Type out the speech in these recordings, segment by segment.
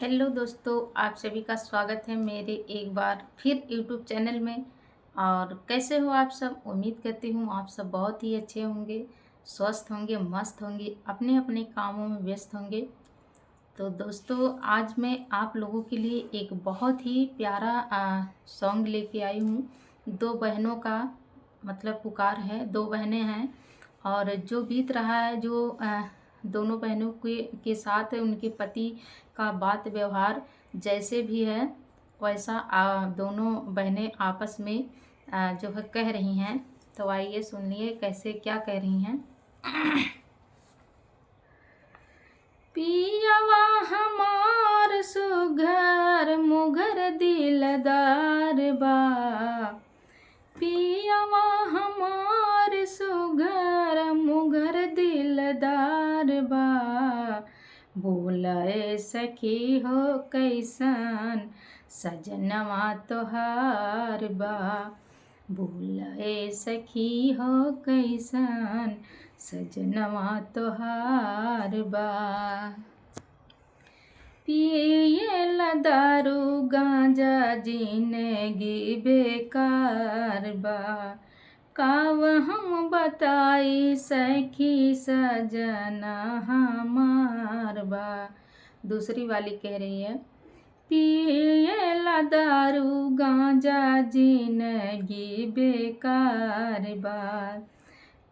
Hello दोस्तों, आप सभी का स्वागत है मेरे एक बार फिर यूट्यूब चैनल में। और कैसे हो आप सब? उम्मीद करती हूँ आप सब बहुत ही अच्छे होंगे, स्वस्थ होंगे, मस्त होंगे, अपने अपने कामों में व्यस्त होंगे। तो दोस्तों, आज मैं आप लोगों के लिए एक बहुत ही प्यारा सॉन्ग लेके आई हूँ। दो बहनों का मतलब पुकार है। दो बहनें हैं और जो बीत रहा है, जो दोनों बहनों के साथ उनके पति का बात व्यवहार जैसे भी है, वैसा दोनों बहनें आपस में जो है कह रही हैं। तो आइए सुनिए कैसे क्या कह रही हैं। पियवा हमार सुघर मुघर दिलदार बा। पियवा हमार सुघर मुघर दिलदार बा। बोलाए सखी हो कैसन सजनवा तोहार बा। बोलाए सखी हो कैसन सजनवा तोहार बा। पियला दारू गांजा जिंदगी बेकार बा। काव हम बताई सखी सजना हमार बा। दूसरी वाली कह रही है, पियला दारू गांजा जिंदगी बेकार बा।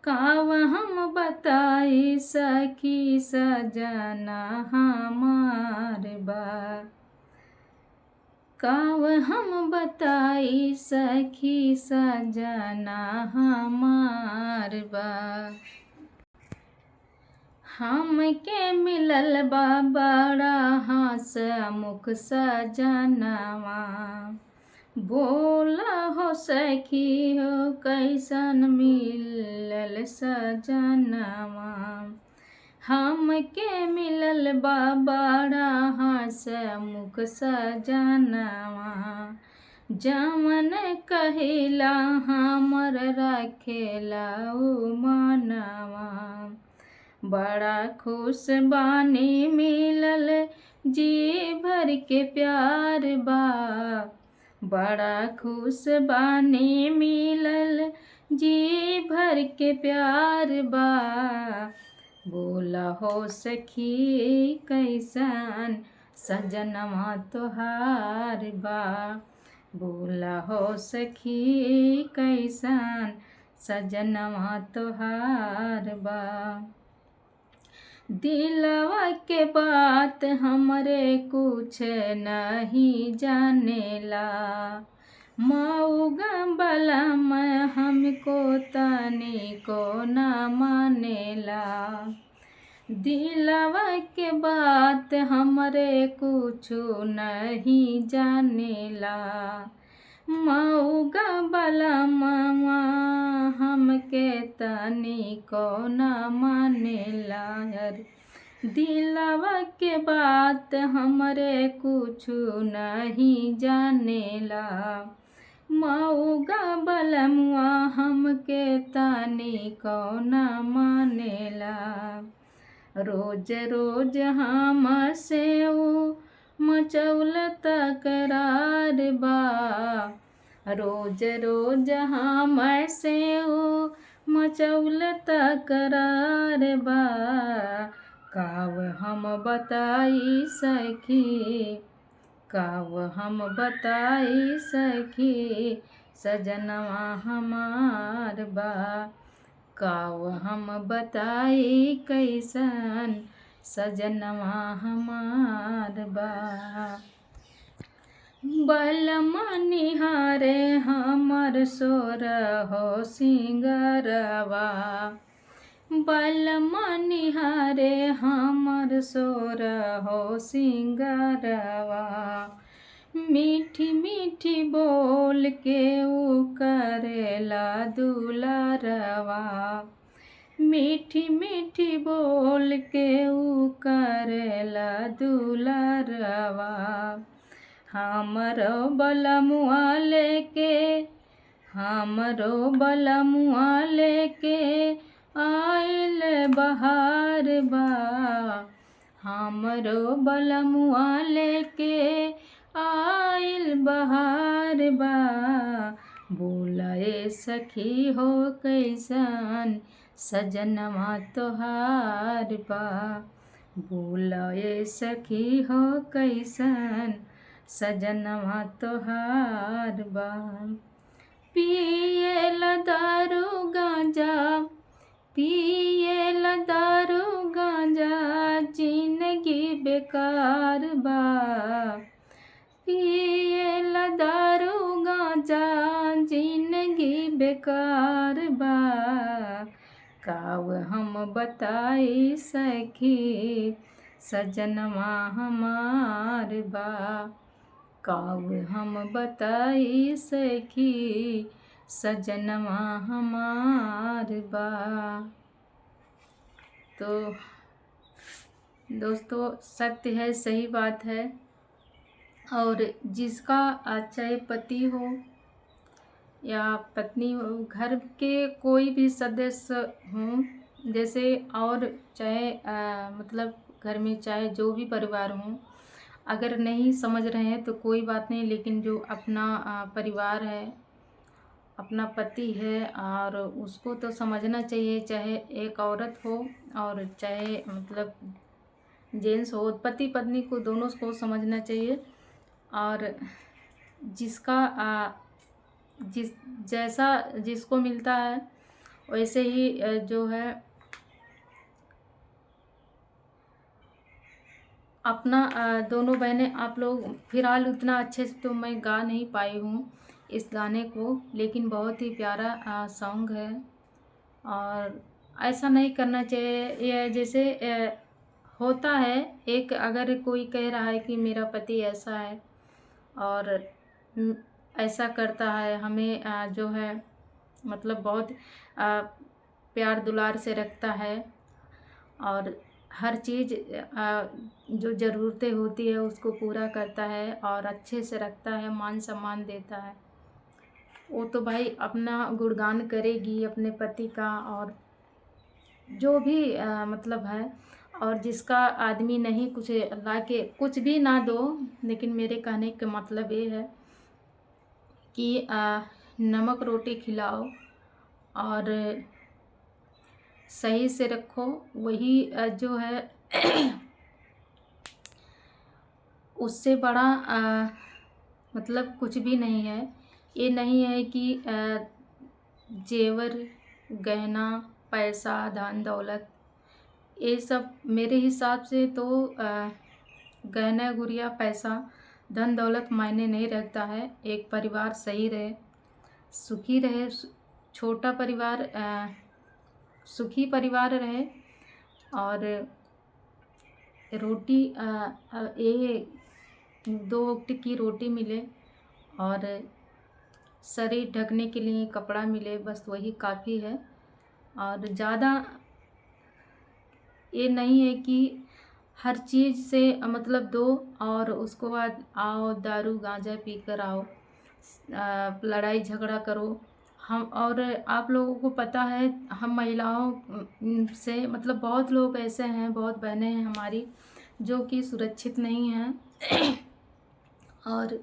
काव हम बताई सखी सजना हमार बा। काव हम बताई सखी सजना हमार बा। हमके मिलल बा बड़ा हंसमुख सजनवा। बोला हो सखी हो कैसन मिलल सजनवा। हमके मिलल बा बड़ा हंसमुख सजनवा। जमन कहिला हमर रखेला उ मनवा। बड़ा खुश बानी मिलल जी भर के प्यार बा। बड़ा खुश बानी मिलल जी भर के प्यार बा। बोला हो सखी कैसन सजनवा तोहार बा। बोला हो सखी कैसन सजनवा तोहार बा। दिलवा के बात हमरे कुछ नहीं जानेला। मऊगा बलम हमको तनिको न मानेला। दिलवा के बात हमरे कुछ नहीं जानेला। मऊगा बलमवा हमके तनिको न मानेला। दिलवा के बात हमरे कुछ नहीं जानेला। मऊगा बलमुआ हमके तनिको न मानेला। रोज रोज हमसे उ मचौल तकरार बा। रोज रोज हमसे उ मचौल तकरार बा। काव हम बताई सखी, काव हम बताई सखी सजनवा हमार बा। काव हम बताई कैसन सजनवा हमार बा। बलमा निहारे हमर सोरहो सिंगरवा। बलमा निहारे हमर सोरहो सिंगरवा। मीठी मीठी बोल के उ करेला दुलारवा। मीठी मीठी बोल के उ करेला दुलारवा। हमरो बलमुआ लेके, हमरो बलमुआ लेके आइल बहार बा। हमरो बलमुआ लेके आइल बहार बा। बोलाए सखी हो कैसन सजनवा तोहार बा। बोलाए सखी हो कैसन सजनवा तोहार बा। पिएला दारू गांजा, पिएला दारू गांजा, जिंदगी बेकार बा। पिएला दारू गांजा, जिंदगी बेकार बा। काव हम बताई सखी सजनवा हमार बा। काव हम बताई सखी सजनवा हमार बा। तो दोस्तों सत्य है, सही बात है। और जिसका चाहे पति हो या पत्नी हो, घर के कोई भी सदस्य हों, जैसे और चाहे मतलब घर में चाहे जो भी परिवार हों, अगर नहीं समझ रहे हैं तो कोई बात नहीं, लेकिन जो अपना परिवार है, अपना पति है, और उसको तो समझना चाहिए। चाहे एक औरत हो और चाहे मतलब जेंट्स हो, पति पत्नी को दोनों को समझना चाहिए। और जिसका जैसा जिसको मिलता है वैसे ही जो है अपना दोनों बहनें, आप लोग फिलहाल उतना अच्छे से तो मैं गा नहीं पाई हूँ इस गाने को, लेकिन बहुत ही प्यारा सॉन्ग है। और ऐसा नहीं करना चाहिए। ये जैसे होता है, एक अगर कोई कह रहा है कि मेरा पति ऐसा है और ऐसा करता है, हमें जो है मतलब बहुत प्यार दुलार से रखता है, और हर चीज़ जो ज़रूरतें होती है उसको पूरा करता है और अच्छे से रखता है, मान सम्मान देता है, वो तो भाई अपना गुणगान करेगी अपने पति का। और जो भी मतलब है, और जिसका आदमी नहीं कुछ ला के कुछ भी ना दो, लेकिन मेरे कहने का मतलब ये है कि नमक रोटी खिलाओ और सही से रखो, वही जो है उससे बड़ा मतलब कुछ भी नहीं है। ये नहीं है कि जेवर गहना पैसा धन दौलत, ये सब मेरे हिसाब से तो गहना गुड़िया पैसा धन दौलत मायने नहीं रखता है। एक परिवार सही रहे, सुखी रहे, छोटा परिवार सुखी परिवार रहे, और रोटी ये 2 वक्त की रोटी मिले और शरीर ढकने के लिए कपड़ा मिले, बस वही काफ़ी है। और ज़्यादा ये नहीं है कि हर चीज़ से मतलब दो और उसको बाद आओ दारू गांजा पी कर आओ, लड़ाई झगड़ा करो। हम और आप लोगों को पता है, हम महिलाओं से मतलब बहुत लोग ऐसे हैं, बहुत बहनें हैं हमारी जो कि सुरक्षित नहीं हैं। और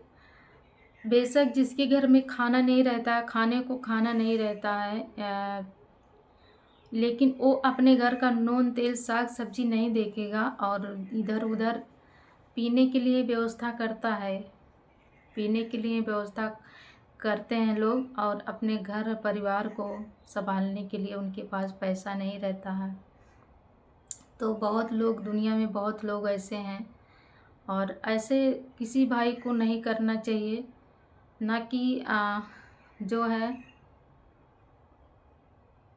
बेशक जिसके घर में खाना नहीं रहता है, खाने को खाना नहीं रहता है, लेकिन वो अपने घर का नून तेल साग सब्जी नहीं देखेगा और इधर उधर पीने के लिए व्यवस्था करता है, पीने के लिए व्यवस्था करते हैं लोग, और अपने घर परिवार को संभालने के लिए उनके पास पैसा नहीं रहता है। तो बहुत लोग दुनिया में, बहुत लोग ऐसे हैं, और ऐसे किसी भाई को नहीं करना चाहिए। ना कि जो है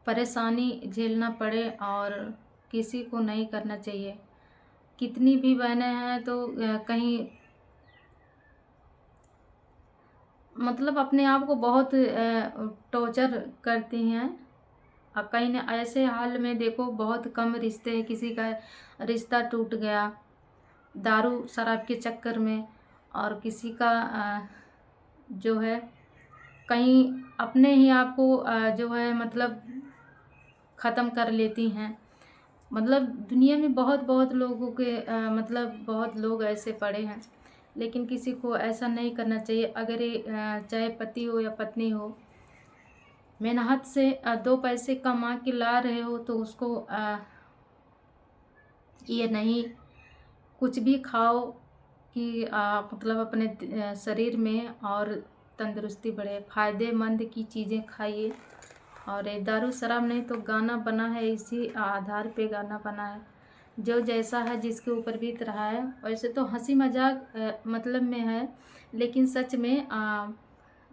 परेशानी झेलना पड़े, और किसी को नहीं करना चाहिए। कितनी भी बहनें हैं तो कहीं मतलब अपने आप को बहुत टॉर्चर करती हैं। और कहीं ना ऐसे हाल में देखो बहुत कम रिश्ते हैं, किसी का रिश्ता टूट गया दारू शराब के चक्कर में, और किसी का जो है कहीं अपने ही आप को जो है मतलब ख़त्म कर लेती हैं। मतलब दुनिया में बहुत बहुत लोगों के मतलब बहुत लोग ऐसे पड़े हैं, लेकिन किसी को ऐसा नहीं करना चाहिए। अगर ये चाहे पति हो या पत्नी हो, मेहनत से 2 पैसे कमा के ला रहे हो तो उसको ये नहीं कुछ भी खाओ कि मतलब अपने शरीर में और तंदुरुस्ती बढ़े, फ़ायदेमंद की चीज़ें खाइए। और ये दारू शराब नहीं तो गाना बना है, इसी आधार पे गाना बना है, जो जैसा है जिसके ऊपर बीत रहा है। वैसे तो हंसी मजाक मतलब में है, लेकिन सच में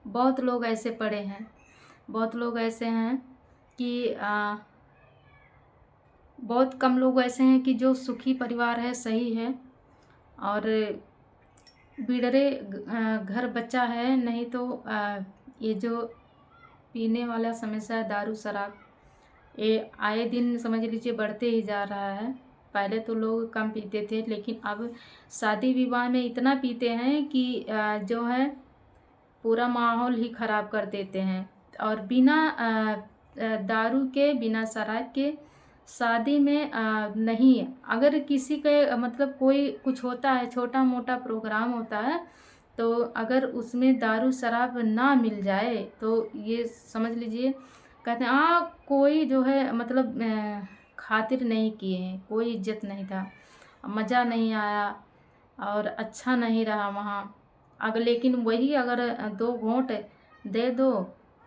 बहुत लोग ऐसे पड़े हैं, बहुत लोग ऐसे हैं कि बहुत कम लोग ऐसे हैं कि जो सुखी परिवार है, सही है, और बिगड़े घर बच्चा है। नहीं तो ये जो पीने वाला समस्या है, दारू शराब, ये आए दिन समझ लीजिए बढ़ते ही जा रहा है। पहले तो लोग कम पीते थे, लेकिन अब शादी विवाह में इतना पीते हैं कि जो है पूरा माहौल ही ख़राब कर देते हैं। और बिना दारू के, बिना शराब के शादी में नहीं, अगर किसी के मतलब कोई कुछ होता है, छोटा मोटा प्रोग्राम होता है, तो अगर उसमें दारू शराब ना मिल जाए तो ये समझ लीजिए कहते हैं कोई जो है मतलब खातिर नहीं किए हैं, कोई इज्जत नहीं था, मज़ा नहीं आया और अच्छा नहीं रहा वहाँ। अगर लेकिन वही अगर 2 घूँट दे दो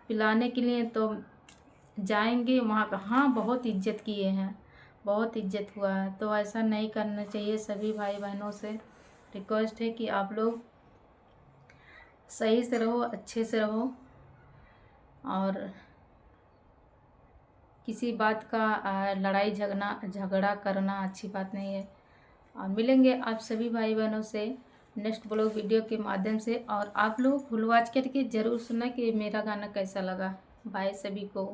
पिलाने के लिए तो जाएंगे वहाँ पे, हाँ बहुत इज्जत किए हैं, बहुत इज्जत हुआ है। तो ऐसा नहीं करना चाहिए। सभी भाई बहनों से रिक्वेस्ट है कि आप लोग सही से रहो, अच्छे से रहो, और किसी बात का लड़ाई झगड़ा करना अच्छी बात नहीं है। और मिलेंगे आप सभी भाई बहनों से नेक्स्ट ब्लॉग वीडियो के माध्यम से। और आप लोग फुल वॉच करके ज़रूर सुनना कि मेरा गाना कैसा लगा। बाय सभी को।